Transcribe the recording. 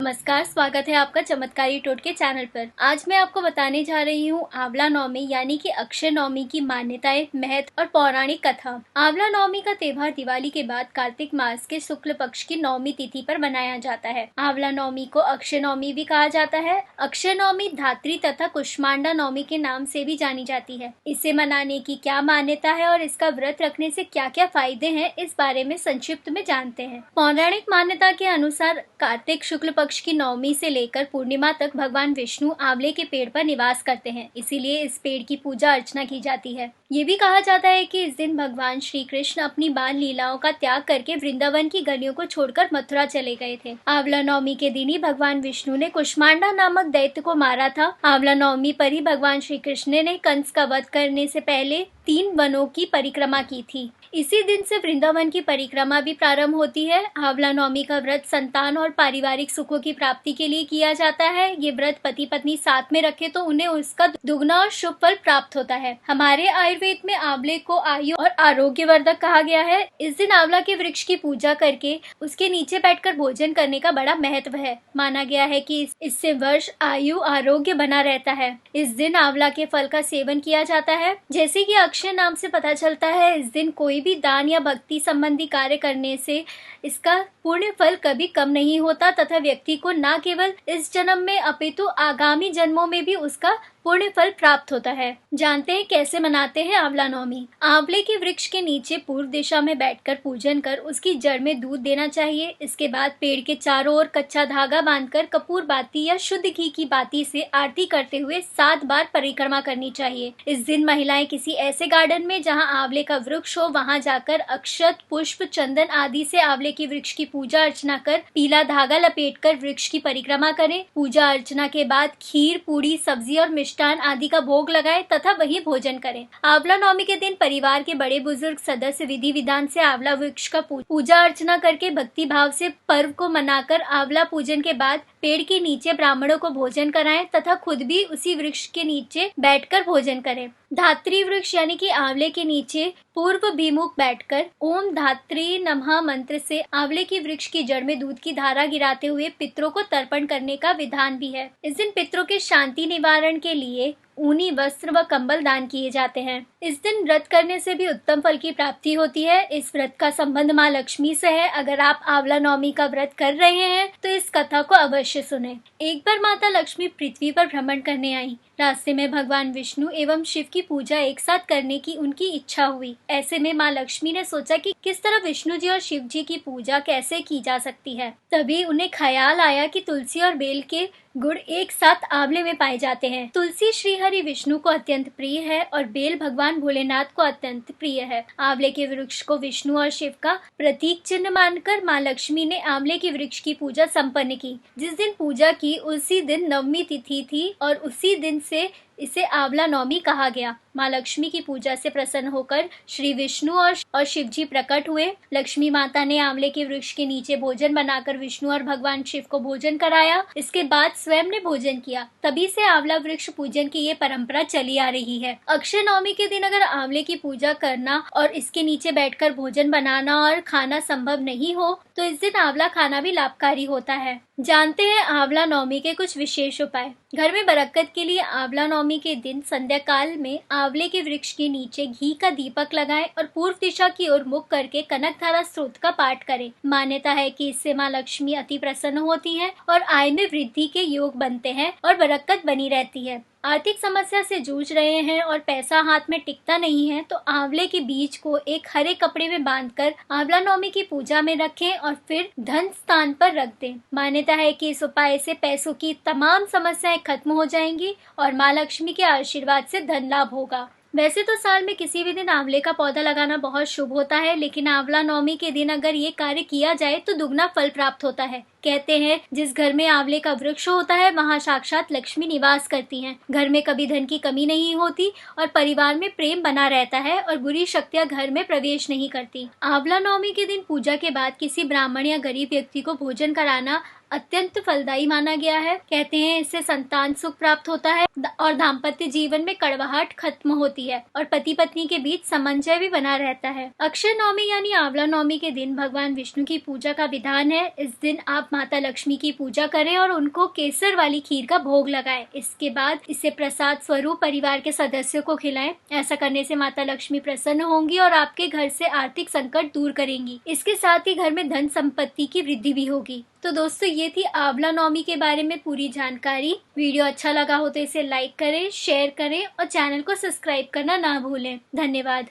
नमस्कार, स्वागत है आपका चमत्कारी टोटके चैनल पर। आज मैं आपको बताने जा रही हूँ आंवला नवमी यानी कि अक्षय नवमी की मान्यताएं, महत्व और पौराणिक कथा। आंवला नवमी का त्योहार दिवाली के बाद कार्तिक मास के शुक्ल पक्ष की नवमी तिथि पर मनाया जाता है। आंवला नवमी को अक्षय नवमी भी कहा जाता है। अक्षय नवमी धात्री तथा कुष्मांडा नवमी के नाम से भी जानी जाती है। इसे मनाने की क्या मान्यता है और इसका व्रत रखने से क्या क्या फायदे हैं, इस बारे में संक्षिप्त में जानते हैं। पौराणिक मान्यता के अनुसार कार्तिक शुक्ल पक्ष की नवमी से लेकर पूर्णिमा तक भगवान विष्णु आंवले के पेड़ पर निवास करते हैं, इसीलिए इस पेड़ की पूजा अर्चना की जाती है। ये भी कहा जाता है कि इस दिन भगवान श्री कृष्ण अपनी बाल लीलाओं का त्याग करके वृंदावन की गलियों को छोड़कर मथुरा चले गए थे। आंवला नवमी के दिन ही भगवान विष्णु ने कुष्मांडा नामक दैत्य को मारा था। आंवला नवमी पर ही भगवान श्री कृष्ण ने कंस का वध करने से पहले 3 वनों की परिक्रमा की थी। इसी दिन से वृंदावन की परिक्रमा भी प्रारंभ होती है। आंवला नवमी का व्रत संतान और पारिवारिक सुखों की प्राप्ति के लिए किया जाता है। ये व्रत पति पत्नी साथ में रखे तो उन्हें उसका दुगना और शुभ फल प्राप्त होता है। हमारे आयुर्वेद में आंवले को आयु और आरोग्यवर्धक कहा गया है। इस दिन आंवला के वृक्ष की पूजा करके उसके नीचे बैठकर भोजन करने का बड़ा महत्व है। माना गया है कि इससे वर्ष आयु आरोग्य बना रहता है। इस दिन आंवला के फल का सेवन किया जाता है। जैसे कि अक्षय नाम से पता चलता है, इस दिन कोई भी दान या भक्ति संबंधी कार्य करने से इसका पुण्य फल कभी कम नहीं होता तथा व्यक्ति को न केवल इस जन्म में अपितु आगामी जन्मों में भी उसका पुण्य फल प्राप्त होता है। जानते हैं कैसे मनाते हैं आंवला नवमी। आंवले के वृक्ष के नीचे पूर्व दिशा में बैठकर पूजन कर उसकी जड़ में दूध देना चाहिए। इसके बाद पेड़ के चारों ओर कच्चा धागा बांधकर कपूर बाती या शुद्ध घी की बाती से आरती करते हुए 7 बार परिक्रमा करनी चाहिए। इस दिन महिलाएं किसी ऐसे गार्डन में जहां आंवले का वृक्ष हो वहां जाकर अक्षत, पुष्प, चंदन आदि से आंवले के वृक्ष की पूजा अर्चना कर पीला धागा लपेटकर वृक्ष की परिक्रमा करें। पूजा अर्चना के बाद खीर, पूरी, सब्जी और मिष्टान आदि का भोग लगाएं तथा वही भोजन करें। आंवला नवमी के दिन परिवार के बड़े बुजुर्ग सदस्य विधि विधान से आंवला वृक्ष का पूजा अर्चना करके भक्ति भाव से पर्व को मनाकर आंवला पूजन के बाद पेड़ के नीचे ब्राह्मणों को भोजन कराएं तथा खुद भी उसी वृक्ष के नीचे बैठकर भोजन करें। धात्री वृक्ष यानी कि आंवले के नीचे पूर्व भिमुख बैठकर ओम धात्री नमः मंत्र से आंवले की वृक्ष की जड़ में दूध की धारा गिराते हुए पितरों को तर्पण करने का विधान भी है। इस दिन पितरों के शांति निवारण के लिए ऊनी वस्त्र व कंबल दान किए जाते हैं। इस दिन व्रत करने से भी उत्तम फल की प्राप्ति होती है। इस व्रत का संबंध माँ लक्ष्मी से है। अगर आप आंवला नवमी का व्रत कर रहे हैं तो इस कथा को अवश्य सुने। एक बार माता लक्ष्मी पृथ्वी पर भ्रमण करने आई। रास्ते में भगवान विष्णु एवं शिव की पूजा एक साथ करने की उनकी इच्छा हुई। ऐसे में माँ लक्ष्मी ने सोचा कि किस तरह विष्णु जी और शिव जी की पूजा कैसे की जा सकती है। तभी उन्हें ख्याल आया कि तुलसी और बेल के गुण एक साथ आंवले में पाए जाते हैं। तुलसी श्री हरि विष्णु को अत्यंत प्रिय है और बेल भगवान भोलेनाथ को अत्यंत प्रिय है। आंवले के वृक्ष को विष्णु और शिव का प्रतीक चिन्ह मानकर माँ लक्ष्मी ने आंवले के वृक्ष की पूजा संपन्न की। जिस दिन पूजा की उसी दिन नवमी तिथि थी और उसी दिन से इसे आंवला नवमी कहा गया। माँ लक्ष्मी की पूजा से प्रसन्न होकर श्री विष्णु और शिव जी प्रकट हुए। लक्ष्मी माता ने आंवले के वृक्ष के नीचे भोजन बनाकर विष्णु और भगवान शिव को भोजन कराया। इसके बाद स्वयं ने भोजन किया। तभी से आंवला वृक्ष पूजन की ये परंपरा चली आ रही है। अक्षय नवमी के दिन अगर आंवले की पूजा करना और इसके नीचे बैठकर भोजन बनाना और खाना संभव नहीं हो तो इस दिन आंवला खाना भी लाभकारी होता है। जानते हैं आंवला नवमी के कुछ विशेष उपाय। घर में बरकत के लिए आंवला नवमी के दिन संध्या काल में आंवले के वृक्ष के नीचे घी का दीपक लगाएं और पूर्व दिशा की ओर मुख करके कनकधारा स्तोत्र का पाठ करें। मान्यता है कि इससे माँ लक्ष्मी अति प्रसन्न होती हैं और आय में वृद्धि के योग बनते हैं और बरकत बनी रहती है। आर्थिक समस्या से जूझ रहे हैं और पैसा हाथ में टिकता नहीं है तो आंवले के बीज को एक हरे कपड़े में बांधकर आंवला नवमी की पूजा में रखें और फिर धन स्थान पर रख दें। मान्यता है कि इस उपाय से पैसों की तमाम समस्याएं खत्म हो जाएंगी और माँ लक्ष्मी के आशीर्वाद से धन लाभ होगा। वैसे तो साल में किसी भी दिन आंवले का पौधा लगाना बहुत शुभ होता है, लेकिन आंवला नवमी के दिन अगर ये कार्य किया जाए तो दुगना फल प्राप्त होता है। कहते हैं जिस घर में आंवले का वृक्ष होता है वहाँ साक्षात लक्ष्मी निवास करती हैं। घर में कभी धन की कमी नहीं होती और परिवार में प्रेम बना रहता है और बुरी शक्तियाँ घर में प्रवेश नहीं करती। आंवला नवमी के दिन पूजा के बाद किसी ब्राह्मण या गरीब व्यक्ति को भोजन कराना अत्यंत फलदायी माना गया है। कहते हैं इससे संतान सुख प्राप्त होता है और दाम्पत्य जीवन में कड़वाहट खत्म होती है और पति पत्नी के बीच समन्वय भी बना रहता है। अक्षय नवमी यानी आंवला नवमी के दिन भगवान विष्णु की पूजा का विधान है। इस दिन आप माता लक्ष्मी की पूजा करें और उनको केसर वाली खीर का भोग लगाएं। इसके बाद इसे प्रसाद स्वरूप परिवार के सदस्यों को खिलाएं। ऐसा करने से माता लक्ष्मी प्रसन्न होंगी और आपके घर से आर्थिक संकट दूर करेंगी। इसके साथ ही घर में धन संपत्ति की वृद्धि भी होगी। तो दोस्तों, ये थी आंवला नवमी के बारे में पूरी जानकारी। वीडियो अच्छा लगा हो तो इसे लाइक करें, शेयर करें और चैनल को सब्सक्राइब करना ना भूलें। धन्यवाद।